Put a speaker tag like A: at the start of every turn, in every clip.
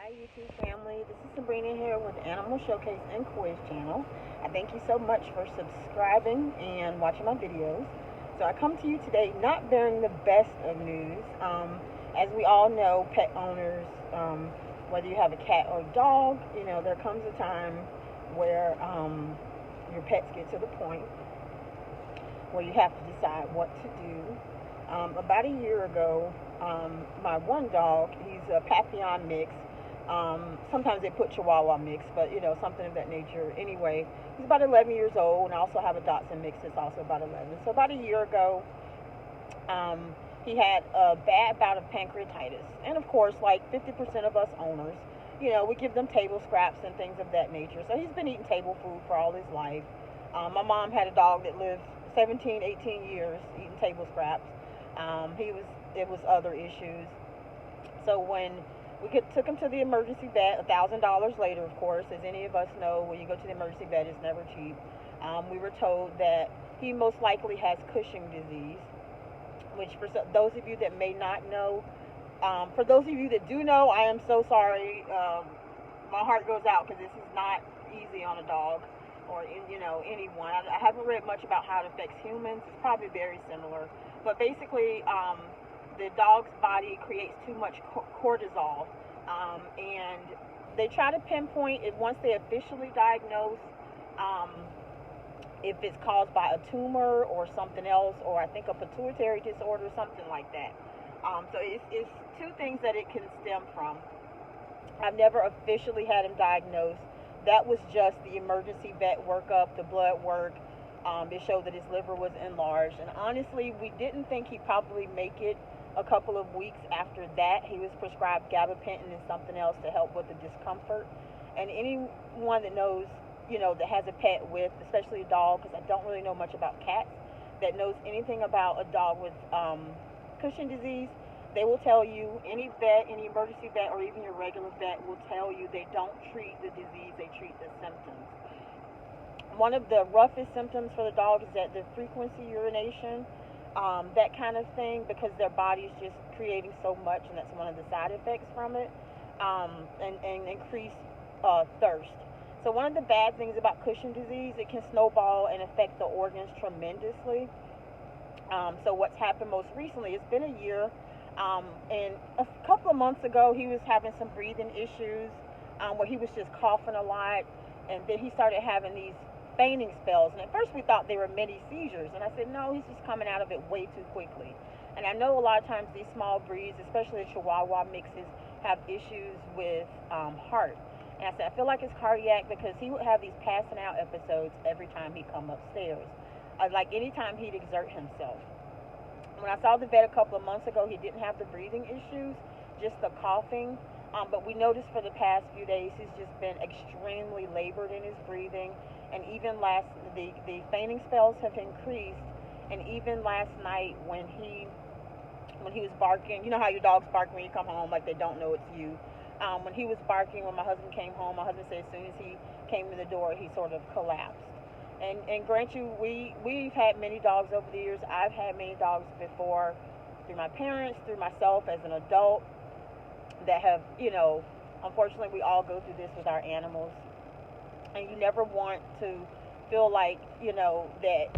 A: Hi YouTube family, this is Sabrina here with the Animal Showcase and Quiz channel. I thank you so much for subscribing and watching my videos. So I come to you today not bearing the best of news. As we all know, pet owners, whether you have a cat or a dog, there comes a time where your pets get to the point where you have to decide what to do. About a year ago, my one dog, he's a Papillon mix. Sometimes they put Chihuahua mix, but something of that nature. Anyway, he's about 11 years old, and I also have a Dachshund mix that's also about 11. So about a year ago, he had a bad bout of pancreatitis, and of course, like 50% of us owners, we give them table scraps and things of that nature. So he's been eating table food for all his life. My mom had a dog that lived 17, 18 years eating table scraps. It was other issues. So when took him to the emergency vet, $1,000 later, of course, as any of us know, when you go to the emergency vet, it's never cheap. We were told that he most likely has Cushing disease, which for those of you that may not know, for those of you that do know, I am so sorry. My heart goes out because this is not easy on a dog or anyone. I haven't read much about how it affects humans. It's probably very similar, but basically, the dog's body creates too much cortisol, and they try to pinpoint it once they officially diagnose if it's caused by a tumor or something else, or I think a pituitary disorder, something like that. So it's two things that it can stem from. I've never officially had him diagnosed. That was just the emergency vet workup, the blood work. It showed that his liver was enlarged, and honestly, we didn't think he'd probably make it a couple of weeks after that. He was prescribed gabapentin and something else to help with the discomfort. And anyone that knows, that has a pet with, especially a dog, because I don't really know much about cats, that knows anything about a dog with Cushing disease, they will tell you, any vet, any emergency vet, or even your regular vet will tell you they don't treat the disease, they treat the symptoms. One of the roughest symptoms for the dog is that the frequency urination, that kind of thing, because their body's just creating so much, and that's one of the side effects from it, and increased thirst. So one of the bad things about Cushing disease, it can snowball and affect the organs tremendously. So what's happened most recently, it's been a year, and a couple of months ago, he was having some breathing issues, where he was just coughing a lot, and then he started having these fainting spells, and at first we thought they were mini seizures, and I said no, he's just coming out of it way too quickly. And I know a lot of times these small breeds, especially the Chihuahua mixes, have issues with heart, and I said I feel like it's cardiac, because he would have these passing out episodes every time he come upstairs, like anytime he'd exert himself. When I saw the vet a couple of months ago, he didn't have the breathing issues, just the coughing. But we noticed for the past few days he's just been extremely labored in his breathing, and even the fainting spells have increased. And even last night when he was barking, you know how your dogs bark when you come home, like they don't know it's you. When he was barking, when my husband came home, my husband said as soon as he came in the door, he sort of collapsed. And grant you, we've had many dogs over the years. I've had many dogs before, through my parents, through myself as an adult, that have, unfortunately, we all go through this with our animals, and you never want to feel like, that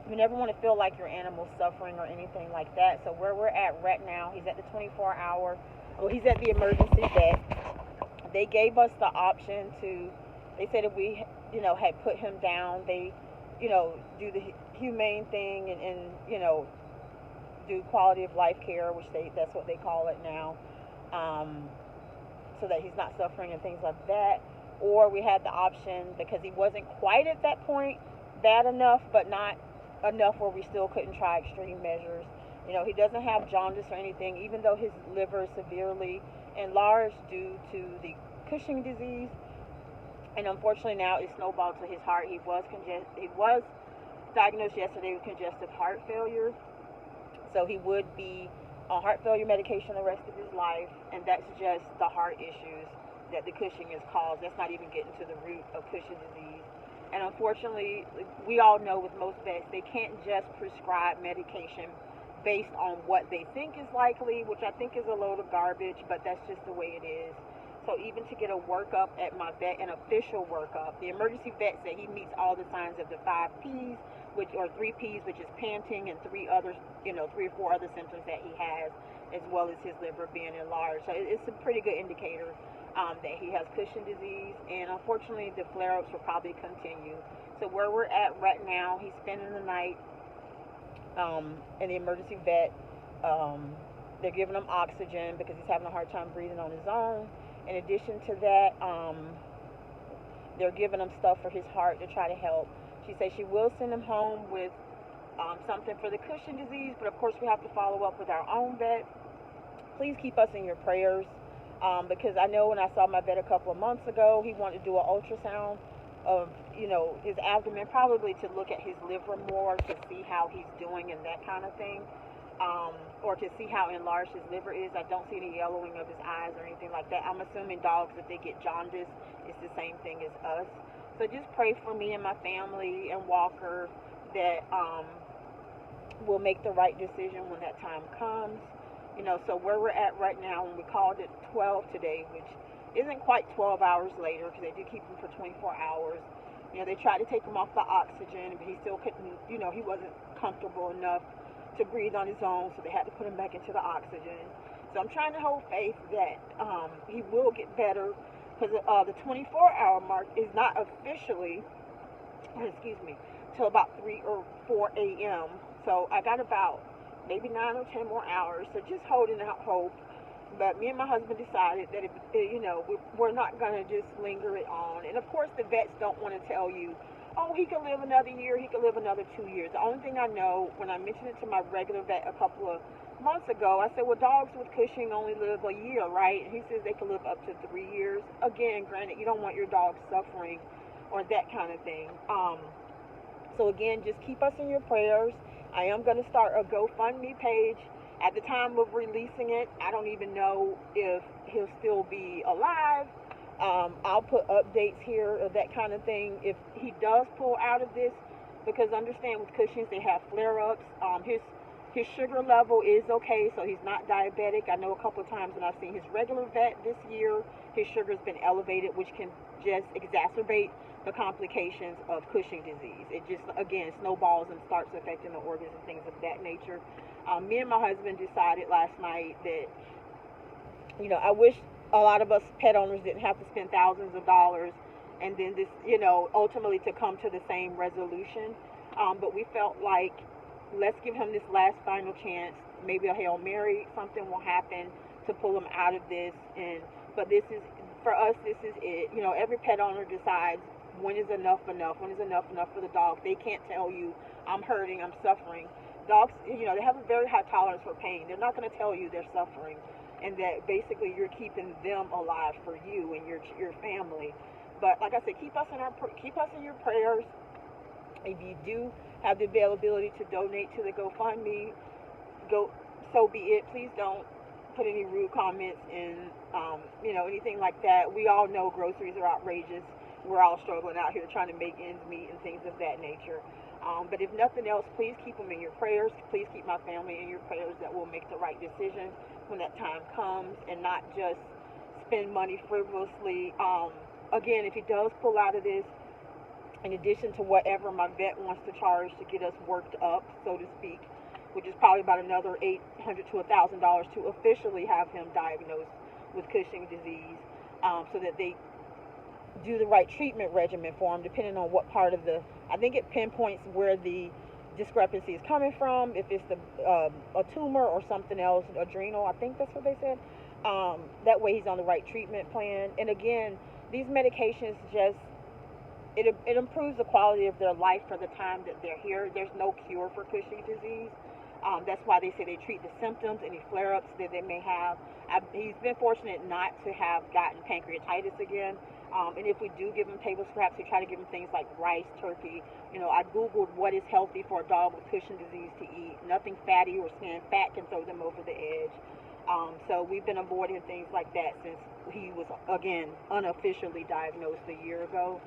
A: you never want to feel like your animal's suffering or anything like that. So where we're at right now, he's at the 24-hour, he's at the emergency vet. They gave us the option they said if we, had put him down, they, do the humane thing and do quality of life care, which that's what they call it now. So that he's not suffering and things like that. Or we had the option, because he wasn't quite at that point bad enough, but not enough where we still couldn't try extreme measures. He doesn't have jaundice or anything, even though his liver is severely enlarged due to the Cushing disease. And unfortunately now it's snowballed to his heart. He was diagnosed yesterday with congestive heart failure. So he would be on heart failure medication the rest of his life, and that's just the heart issues that the Cushing has caused. That's not even getting to the root of Cushing disease. And unfortunately, we all know with most vets, they can't just prescribe medication based on what they think is likely, which I think is a load of garbage, but that's just the way it is. So even to get a workup at my vet, an official workup, the emergency vet said he meets all the signs of the 5 Ps, which or 3 Ps, which is panting, and three others, 3 or 4 other symptoms that he has, as well as his liver being enlarged. So it's a pretty good indicator that he has Cushing disease, and unfortunately the flare-ups will probably continue. So where we're at right now, he's spending the night in the emergency vet. They're giving him oxygen because he's having a hard time breathing on his own. In addition to that, they're giving him stuff for his heart to try to help. She says she will send him home with something for the Cushing disease, but of course we have to follow up with our own vet. Please keep us in your prayers, because I know when I saw my vet a couple of months ago, he wanted to do an ultrasound of his abdomen, probably to look at his liver more, to see how he's doing and that kind of thing, or to see how enlarged his liver is. I don't see any yellowing of his eyes or anything like that. I'm assuming dogs, if they get jaundice, it's the same thing as us. So just pray for me and my family and Walker that we'll make the right decision when that time comes. So where we're at right now, when we called it 12 today, which isn't quite 12 hours later, because they do keep him for 24 hours. They tried to take him off the oxygen, but he still couldn't, he wasn't comfortable enough to breathe on his own, so they had to put him back into the oxygen. So I'm trying to hold faith that he will get better, because the 24-hour mark is not officially, till about 3 or 4 a.m. So I got about maybe 9 or 10 more hours, so just holding out hope. But me and my husband decided that we're not going to just linger it on. And of course the vets don't want to tell you, oh, he could live another year, he could live another 2 years. The only thing I know, when I mentioned it to my regular vet a couple of months ago, I said, well, dogs with Cushing only live a year, right? And he says they can live up to 3 years. Again, granted, you don't want your dog suffering or that kind of thing. So again, just keep us in your prayers. I am going to start a GoFundMe page. At the time of releasing it, I don't even know if he'll still be alive. I'll put updates here or that kind of thing if he does pull out of this, because understand with Cushing's they have flare-ups. His sugar level is okay, so he's not diabetic. I know a couple of times when I've seen his regular vet this year, his sugar's been elevated, which can just exacerbate the complications of Cushing disease. It just, again, snowballs and starts affecting the organs and things of that nature. Me and my husband decided last night that, I wish a lot of us pet owners didn't have to spend thousands of dollars and then this, ultimately to come to the same resolution. But we felt like, let's give him this last final chance. Maybe a Hail Mary, something will happen to pull him out of this. But this is, for us, this is it. Every pet owner decides when is enough enough, when is enough for the dog. They can't tell you, I'm hurting, I'm suffering. Dogs, they have a very high tolerance for pain. They're not going to tell you they're suffering, and that basically you're keeping them alive for you and your family. But like I said, keep us in your prayers. If you do have the availability to donate to the GoFundMe, so be it. Please don't put any rude comments in, anything like that. We all know groceries are outrageous. We're all struggling out here trying to make ends meet and things of that nature. But if nothing else, please keep them in your prayers. Please keep my family in your prayers, that we'll make the right decision when that time comes and not just spend money frivolously. Again, if he does pull out of this, in addition to whatever my vet wants to charge to get us worked up, so to speak, which is probably about another $800 to $1,000 to officially have him diagnosed with Cushing disease, so that they do the right treatment regimen for him, depending on what part of I think it pinpoints where the discrepancy is coming from, if it's a tumor or something else, adrenal, I think that's what they said. That way he's on the right treatment plan. And again, these medications just, it improves the quality of their life for the time that they're here. There's no cure for Cushing disease. That's why they say they treat the symptoms, any flare-ups that they may have. He's been fortunate not to have gotten pancreatitis again. And if we do give him table scraps, we try to give him things like rice, turkey. I Googled what is healthy for a dog with Cushing disease to eat. Nothing fatty or skin. Fat can throw them over the edge. So we've been avoiding things like that since he was, again, unofficially diagnosed a year ago.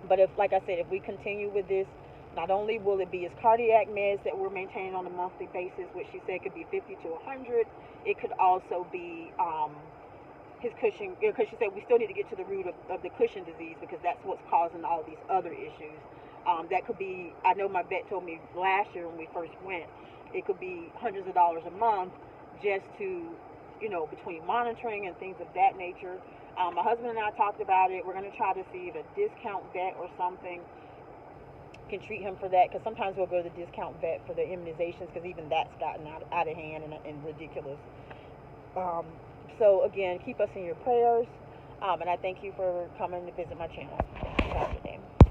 A: But like I said, if we continue with this, not only will it be his cardiac meds that we're maintaining on a monthly basis, which she said could be 50 to 100, it could also be his Cushing, because she said we still need to get to the root of the Cushing disease, because that's what's causing all these other issues. That could be, I know my vet told me last year when we first went, it could be hundreds of dollars a month just to, between monitoring and things of that nature. My husband and I talked about it. We're going to try to see if a discount vet or something can treat him for that, because sometimes we'll go to the discount vet for the immunizations, because even that's gotten out of hand and ridiculous. So again, keep us in your prayers, and I thank you for coming to visit my channel. Have a good day.